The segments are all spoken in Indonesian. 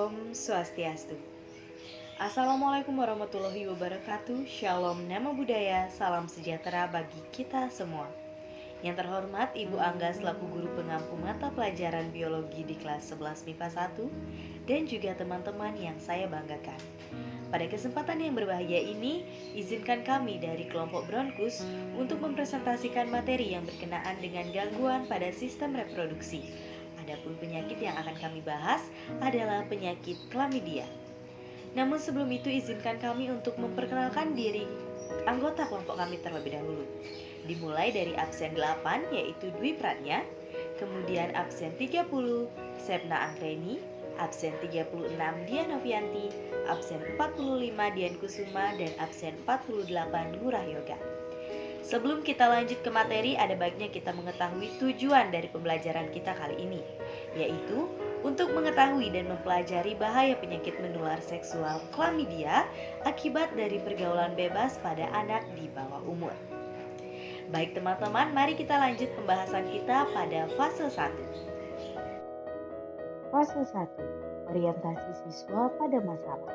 Om Swastiastu. Assalamualaikum warahmatullahi wabarakatuh. Shalom, nama budaya, salam sejahtera bagi kita semua. Yang terhormat Ibu Angga selaku guru pengampu mata pelajaran biologi di kelas 11 MIPA 1 dan juga teman-teman yang saya banggakan. Pada kesempatan yang berbahaya ini, izinkan kami dari kelompok Bronkus untuk mempresentasikan materi yang berkenaan dengan gangguan pada sistem reproduksi. Adapun penyakit yang akan kami bahas adalah penyakit Chlamydia. Namun sebelum itu izinkan kami untuk memperkenalkan diri anggota kelompok kami terlebih dahulu. Dimulai dari absen 8 yaitu Dwi Pratnya, kemudian absen 30 Sepna Anggreni, absen 36 Dian Novianti, absen 45 Dian Kusuma, dan absen 48 Ngurah Yoga. Sebelum kita lanjut ke materi, ada baiknya kita mengetahui tujuan dari pembelajaran kita kali ini, yaitu untuk mengetahui dan mempelajari bahaya penyakit menular seksual Chlamydia akibat dari pergaulan bebas pada anak di bawah umur. Baik teman-teman, mari kita lanjut pembahasan kita pada fase 1. Fase 1, orientasi siswa pada masalah.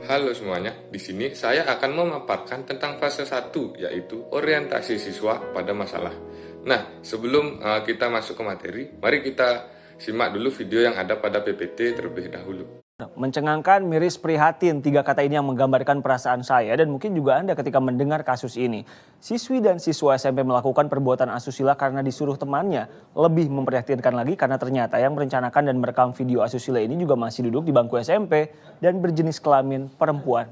Halo semuanya, di sini saya akan memaparkan tentang fase 1, yaitu orientasi siswa pada masalah. Nah, sebelum kita masuk ke materi, mari kita simak dulu video yang ada pada PPT terlebih dahulu. Mencengangkan, miris, prihatin, 3 kata ini yang menggambarkan perasaan saya dan mungkin juga Anda ketika mendengar kasus ini. Siswi dan siswa SMP melakukan perbuatan asusila karena disuruh temannya. Lebih memprihatinkan lagi karena ternyata yang merencanakan dan merekam video asusila ini juga masih duduk di bangku SMP dan berjenis kelamin perempuan.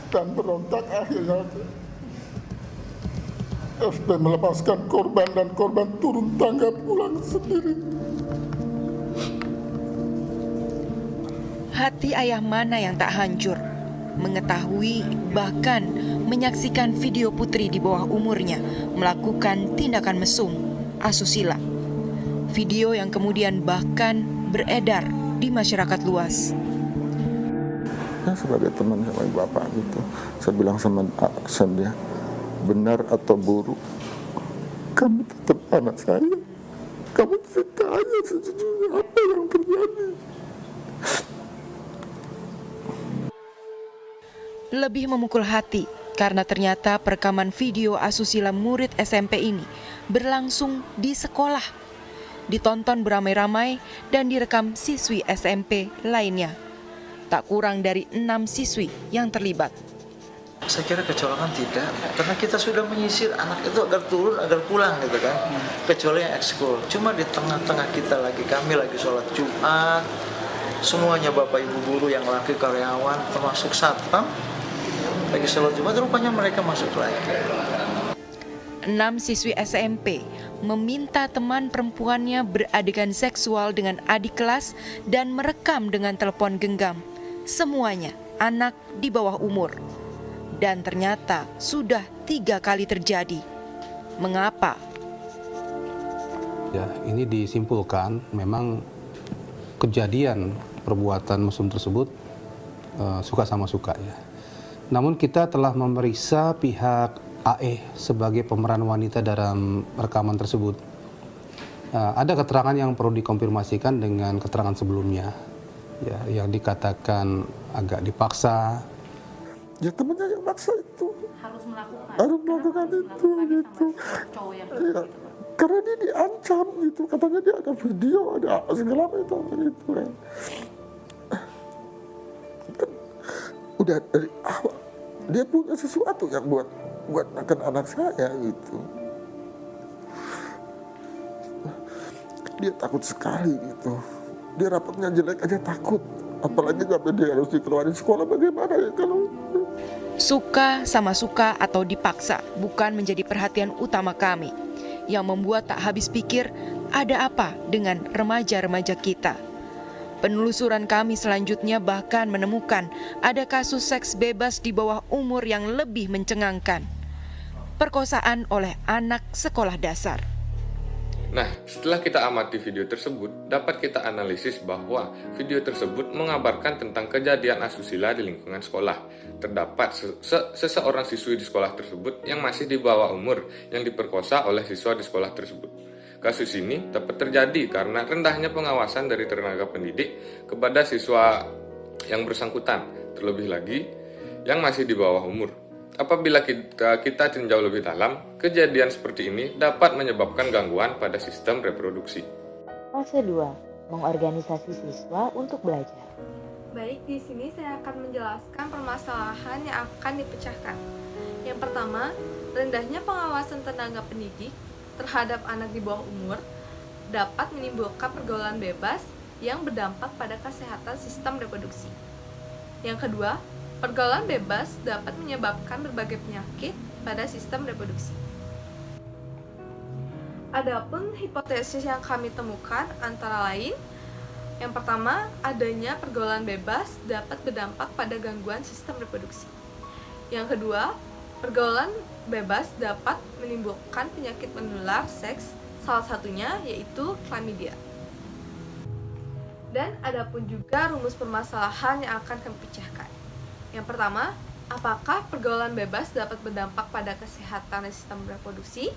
Dan berontak akhirnya FP melepaskan korban dan korban turun tangga pulang sendiri. Hati ayah mana yang tak hancur mengetahui bahkan menyaksikan video putri di bawah umurnya melakukan tindakan mesum asusila. Video yang kemudian bahkan beredar di masyarakat luas. Sebagai teman sama bapak gitu, saya bilang sama aksen dia, benar atau buruk, kamu tetap anak saya. Kamu tanya sejujurnya apa yang terjadi. Lebih memukul hati karena ternyata perekaman video asusila murid SMP ini berlangsung di sekolah, ditonton beramai-ramai dan direkam siswi SMP lainnya. Tak kurang dari 6 siswi yang terlibat. Saya kira kecolongan tidak, karena kita sudah menyisir anak itu agar turun, agar pulang gitu kan. Kecuali yang ekskul. Cuma di tengah-tengah kita kami lagi sholat Jumat, semuanya bapak ibu guru yang laki karyawan, termasuk satpam, lagi sholat Jumat, rupanya mereka masuk lagi. 6 siswi SMP meminta teman perempuannya beradegan seksual dengan adik kelas dan merekam dengan telepon genggam. Semuanya anak di bawah umur. Dan ternyata sudah 3 kali terjadi. Mengapa? Ya, ini disimpulkan memang kejadian perbuatan mesum tersebut suka sama suka ya. Namun kita telah memeriksa pihak AE sebagai pemeran wanita dalam rekaman tersebut. Ada keterangan yang perlu dikonfirmasikan dengan keterangan sebelumnya, ya, yang dikatakan agak dipaksa. Ya temannya yang maksa itu. Harus melakukan itu gitu. Ya, karena dia diancam gitu, katanya dia ada video, ada segala macam itu kan. Udah dari awal dia punya sesuatu yang buat anak saya gitu. Dia takut sekali gitu. Dia rapotnya jelek aja takut. Apalagi sampai dia harus dikeluarin sekolah, bagaimana ya kalau... Suka sama suka atau dipaksa bukan menjadi perhatian utama kami. Yang membuat tak habis pikir, ada apa dengan remaja-remaja kita? Penelusuran kami selanjutnya bahkan menemukan ada kasus seks bebas di bawah umur yang lebih mencengangkan. Perkosaan oleh anak sekolah dasar. Nah, setelah kita amati video tersebut, dapat kita analisis bahwa video tersebut mengabarkan tentang kejadian asusila di lingkungan sekolah. Terdapat seseorang siswi di sekolah tersebut yang masih di bawah umur yang diperkosa oleh siswa di sekolah tersebut. Kasus ini dapat terjadi karena rendahnya pengawasan dari tenaga pendidik kepada siswa yang bersangkutan, terlebih lagi yang masih di bawah umur. Apabila kita tinjau lebih dalam, kejadian seperti ini dapat menyebabkan gangguan pada sistem reproduksi. Fase 2, mengorganisasi siswa untuk belajar. Baik, di sini saya akan menjelaskan permasalahan yang akan dipecahkan. Yang pertama, rendahnya pengawasan tenaga pendidik terhadap anak di bawah umur dapat menimbulkan pergaulan bebas yang berdampak pada kesehatan sistem reproduksi. Yang kedua, pergaulan bebas dapat menyebabkan berbagai penyakit pada sistem reproduksi. Adapun hipotesis yang kami temukan antara lain, yang pertama, adanya pergaulan bebas dapat berdampak pada gangguan sistem reproduksi. Yang kedua, pergaulan bebas dapat menimbulkan penyakit menular seks, salah satunya yaitu chlamydia. Dan adapun juga rumus permasalahan yang akan kami pecahkan. Yang pertama, apakah pergaulan bebas dapat berdampak pada kesehatan sistem reproduksi?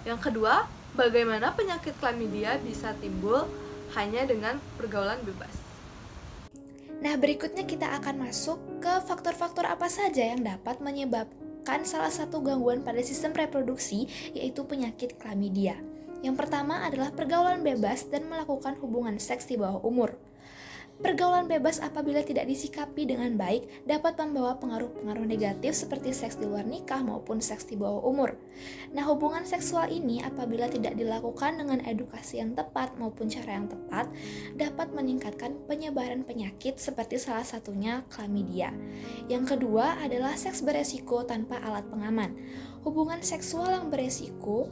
Yang kedua, bagaimana penyakit chlamydia bisa timbul hanya dengan pergaulan bebas? Nah, berikutnya kita akan masuk ke faktor-faktor apa saja yang dapat menyebabkan salah satu gangguan pada sistem reproduksi, yaitu penyakit chlamydia. Yang pertama adalah pergaulan bebas dan melakukan hubungan seks di bawah umur. Pergaulan bebas apabila tidak disikapi dengan baik dapat membawa pengaruh-pengaruh negatif seperti seks di luar nikah maupun seks di bawah umur. Nah, hubungan seksual ini apabila tidak dilakukan dengan edukasi yang tepat maupun cara yang tepat dapat meningkatkan penyebaran penyakit seperti salah satunya chlamydia. Yang kedua adalah seks beresiko tanpa alat pengaman. Hubungan seksual yang beresiko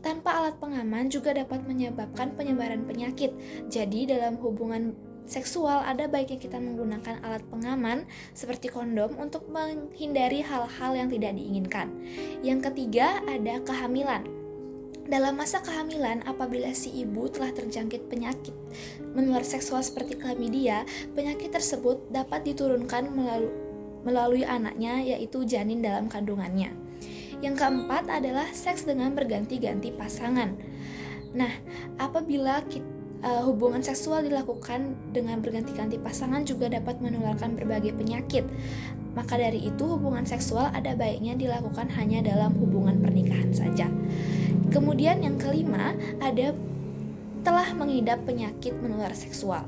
tanpa alat pengaman juga dapat menyebabkan penyebaran penyakit. Jadi dalam hubungan seksual ada baiknya kita menggunakan alat pengaman seperti kondom untuk menghindari hal-hal yang tidak diinginkan. Yang ketiga ada kehamilan. Dalam masa kehamilan, apabila si ibu telah terjangkit penyakit menular seksual seperti chlamydia, penyakit tersebut dapat diturunkan melalui anaknya, yaitu janin dalam kandungannya. Yang keempat adalah seks dengan berganti-ganti pasangan. Nah, apabila hubungan seksual dilakukan dengan berganti-ganti pasangan juga dapat menularkan berbagai penyakit. Maka dari itu hubungan seksual ada baiknya dilakukan hanya dalam hubungan pernikahan saja. Kemudian yang kelima ada telah mengidap penyakit menular seksual.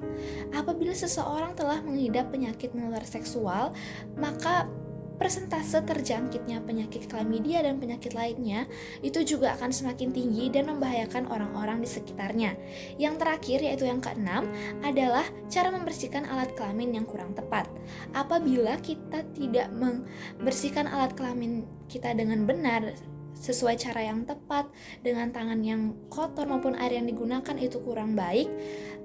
Apabila seseorang telah mengidap penyakit menular seksual, maka persentase terjangkitnya penyakit chlamydia dan penyakit lainnya itu juga akan semakin tinggi dan membahayakan orang-orang di sekitarnya. Yang terakhir yaitu yang keenam adalah cara membersihkan alat kelamin yang kurang tepat. Apabila kita tidak membersihkan alat kelamin kita dengan benar sesuai cara yang tepat, dengan tangan yang kotor maupun air yang digunakan itu kurang baik,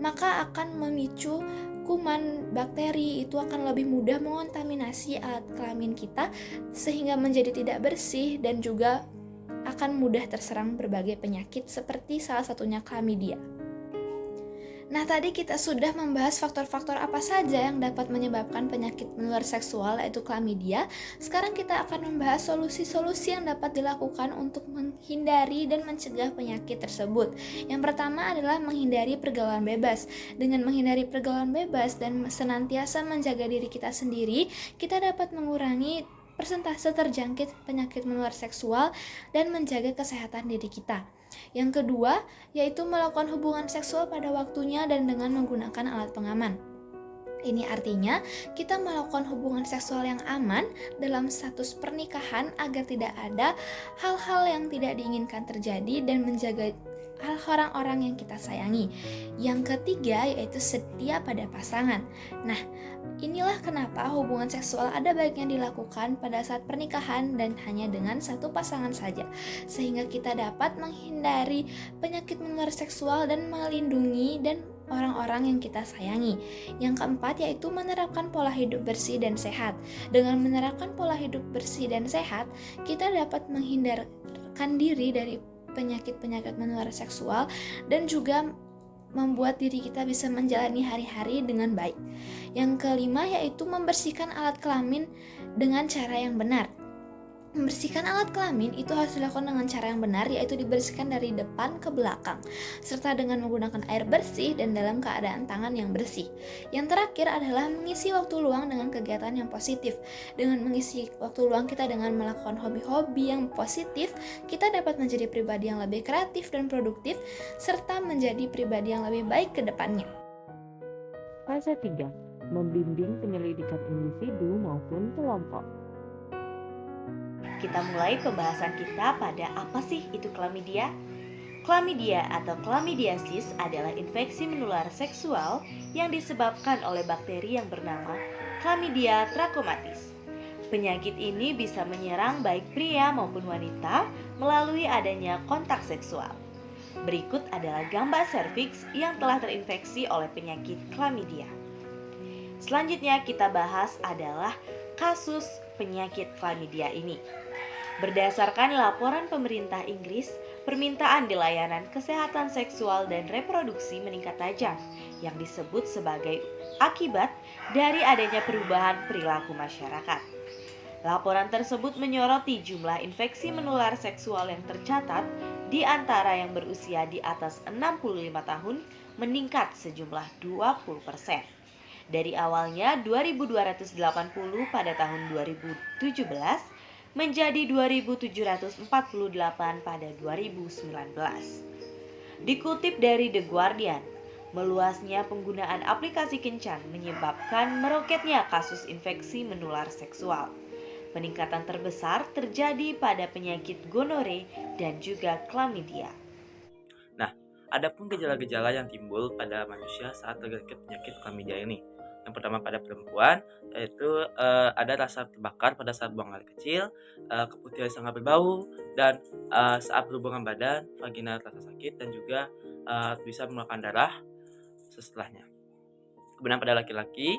maka akan memicu kuman, bakteri itu akan lebih mudah mengontaminasi alat kelamin kita sehingga menjadi tidak bersih dan juga akan mudah terserang berbagai penyakit seperti salah satunya chlamydia. Nah, tadi kita sudah membahas faktor-faktor apa saja yang dapat menyebabkan penyakit menular seksual yaitu chlamydia. Sekarang kita akan membahas solusi-solusi yang dapat dilakukan untuk menghindari dan mencegah penyakit tersebut. Yang pertama adalah menghindari pergaulan bebas. Dengan menghindari pergaulan bebas dan senantiasa menjaga diri kita sendiri, kita dapat mengurangi persentase terjangkit penyakit menular seksual dan menjaga kesehatan diri kita. Yang kedua, yaitu melakukan hubungan seksual pada waktunya dan dengan menggunakan alat pengaman. Ini artinya kita melakukan hubungan seksual yang aman dalam status pernikahan agar tidak ada hal-hal yang tidak diinginkan terjadi dan menjaga orang-orang yang kita sayangi. Yang ketiga yaitu setia pada pasangan. Nah, inilah kenapa hubungan seksual ada baiknya dilakukan pada saat pernikahan dan hanya dengan satu pasangan saja, sehingga kita dapat menghindari penyakit menular seksual dan melindungi dan orang-orang yang kita sayangi. Yang keempat yaitu menerapkan pola hidup bersih dan sehat. Dengan menerapkan pola hidup bersih dan sehat, kita dapat menghindarkan diri dari penyakit-penyakit menular seksual dan juga membuat diri kita bisa menjalani hari-hari dengan baik. Yang kelima yaitu membersihkan alat kelamin dengan cara yang benar. Membersihkan alat kelamin itu harus dilakukan dengan cara yang benar, yaitu dibersihkan dari depan ke belakang, serta dengan menggunakan air bersih dan dalam keadaan tangan yang bersih. Yang terakhir adalah mengisi waktu luang dengan kegiatan yang positif. Dengan mengisi waktu luang kita dengan melakukan hobi-hobi yang positif, kita dapat menjadi pribadi yang lebih kreatif dan produktif, serta menjadi pribadi yang lebih baik ke depannya. Fase 3. Membimbing penyelidikan individu maupun kelompok. Kita mulai pembahasan kita pada apa sih itu klamidia? Klamidia atau chlamydiasis adalah infeksi menular seksual yang disebabkan oleh bakteri yang bernama Chlamydia trachomatis. Penyakit ini bisa menyerang baik pria maupun wanita melalui adanya kontak seksual. Berikut adalah gambar serviks yang telah terinfeksi oleh penyakit chlamydia. Selanjutnya kita bahas adalah kasus penyakit chlamydia ini. Berdasarkan laporan pemerintah Inggris, permintaan di layanan kesehatan seksual dan reproduksi meningkat tajam yang disebut sebagai akibat dari adanya perubahan perilaku masyarakat. Laporan tersebut menyoroti jumlah infeksi menular seksual yang tercatat di antara yang berusia di atas 65 tahun meningkat sejumlah 20%. Dari awalnya 2.280 pada tahun 2017 menjadi 2.748 pada 2019. Dikutip dari The Guardian, meluasnya penggunaan aplikasi kencan menyebabkan meroketnya kasus infeksi menular seksual. Peningkatan terbesar terjadi pada penyakit gonore dan juga chlamydia. Nah, adapun gejala-gejala yang timbul pada manusia saat terjangkit penyakit chlamydia ini. Yang pertama pada perempuan yaitu ada rasa terbakar pada saat buang air kecil, keputihan sangat berbau, dan saat berhubungan badan, vagina terasa sakit dan juga bisa mengeluarkan darah setelahnya. Kemudian pada laki-laki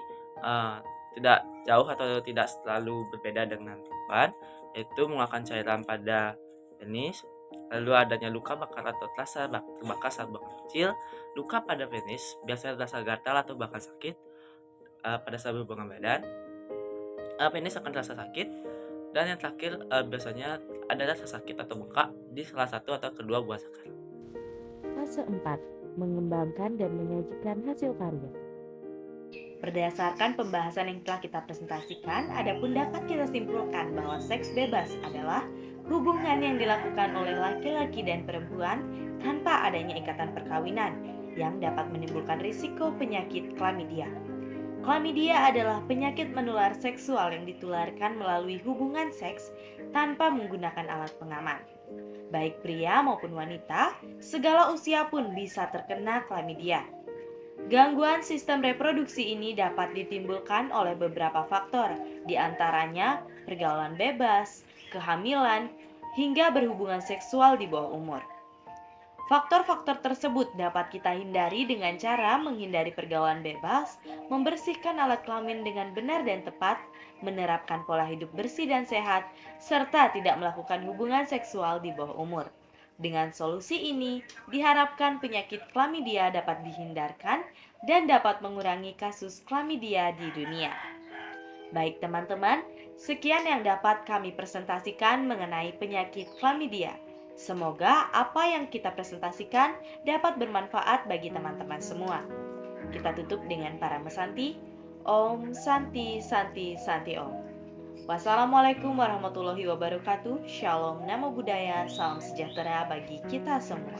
tidak jauh atau tidak selalu berbeda dengan perempuan, yaitu mengeluarkan cairan pada penis, lalu adanya luka bakar atau terasa terbakar saat buang air kecil, luka pada penis biasanya terasa gatal atau bahkan sakit pada saat berhubungan badan, penis akan terasa sakit, dan yang terakhir biasanya ada rasa sakit atau bengkak di salah satu atau kedua buah sakar. Fase 4. Mengembangkan dan menyajikan hasil karya. Berdasarkan pembahasan yang telah kita presentasikan, adapun dapat kita simpulkan bahwa seks bebas adalah hubungan yang dilakukan oleh laki-laki dan perempuan tanpa adanya ikatan perkawinan yang dapat menimbulkan risiko penyakit chlamydia. Chlamydia adalah penyakit menular seksual yang ditularkan melalui hubungan seks tanpa menggunakan alat pengaman. Baik pria maupun wanita, segala usia pun bisa terkena chlamydia. Gangguan sistem reproduksi ini dapat ditimbulkan oleh beberapa faktor, di antaranya pergaulan bebas, kehamilan, hingga berhubungan seksual di bawah umur. Faktor-faktor tersebut dapat kita hindari dengan cara menghindari pergaulan bebas, membersihkan alat kelamin dengan benar dan tepat, menerapkan pola hidup bersih dan sehat, serta tidak melakukan hubungan seksual di bawah umur. Dengan solusi ini, diharapkan penyakit chlamydia dapat dihindarkan dan dapat mengurangi kasus chlamydia di dunia. Baik teman-teman, sekian yang dapat kami presentasikan mengenai penyakit chlamydia. Semoga apa yang kita presentasikan dapat bermanfaat bagi teman-teman semua. Kita tutup dengan para mesanti. Om Santi Santi Santi Om. Wassalamualaikum warahmatullahi wabarakatuh. Shalom, namo buddhaya, salam sejahtera bagi kita semua.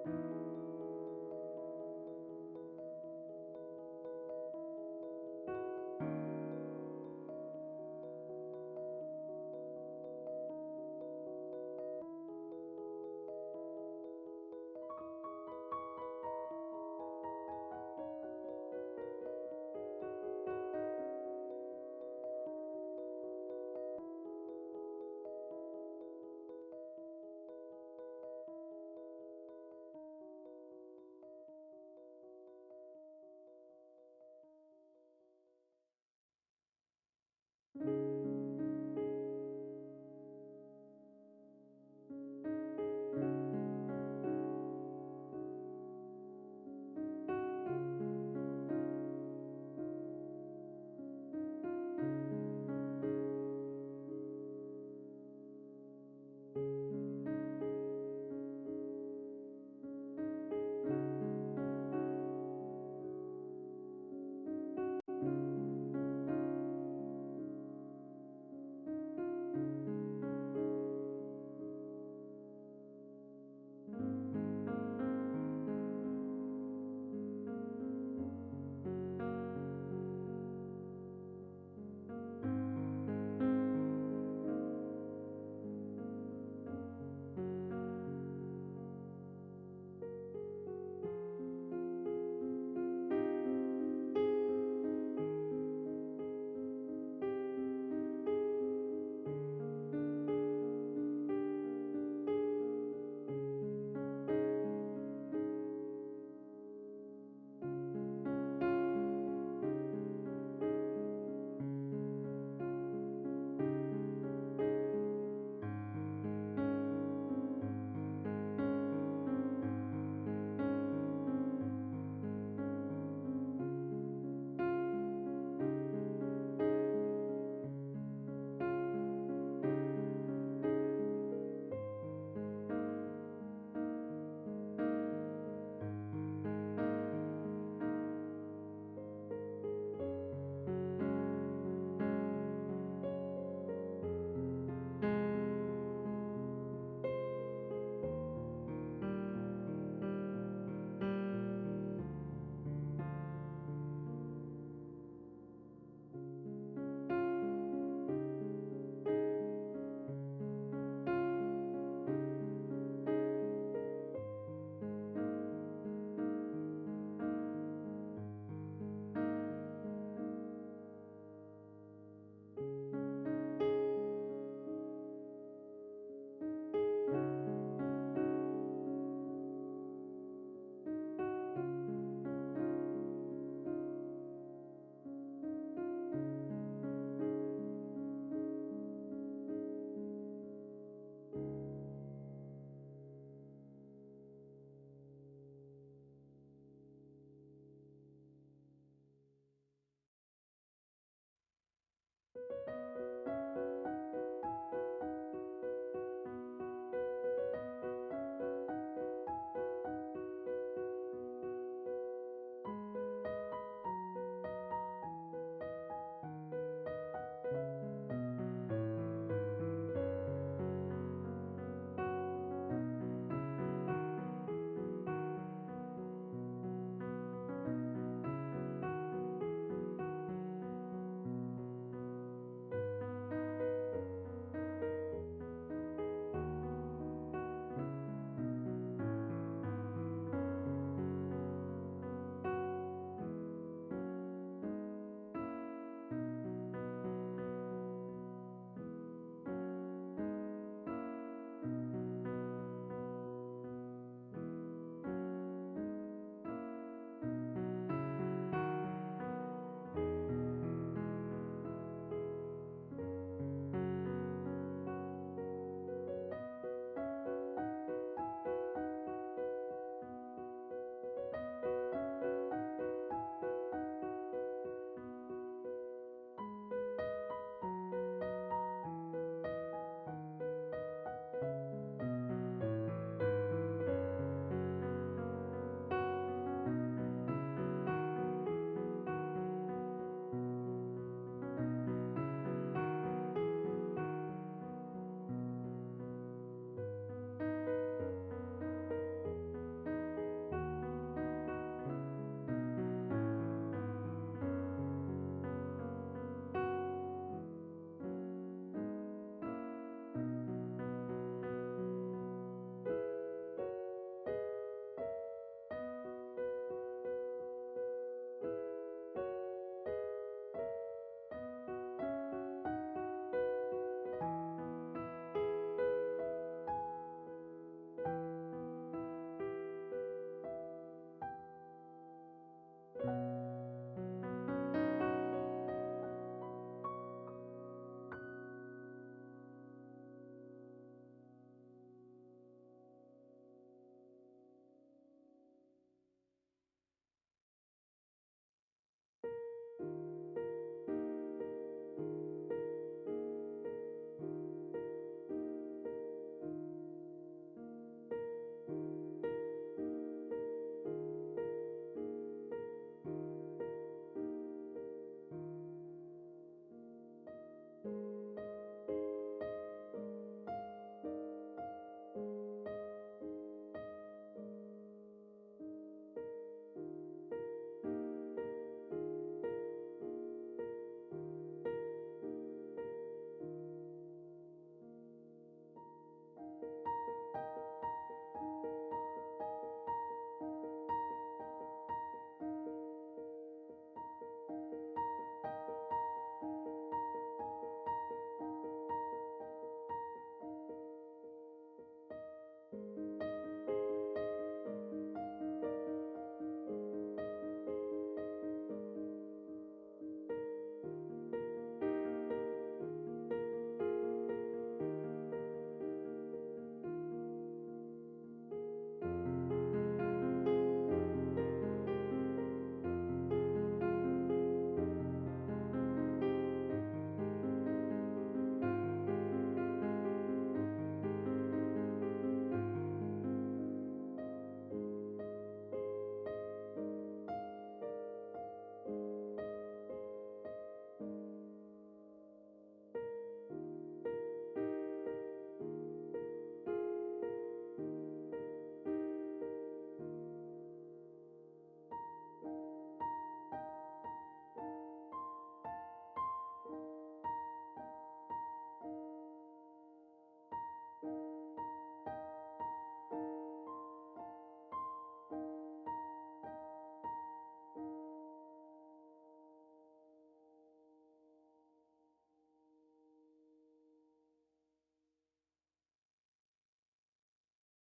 wabarakatuh.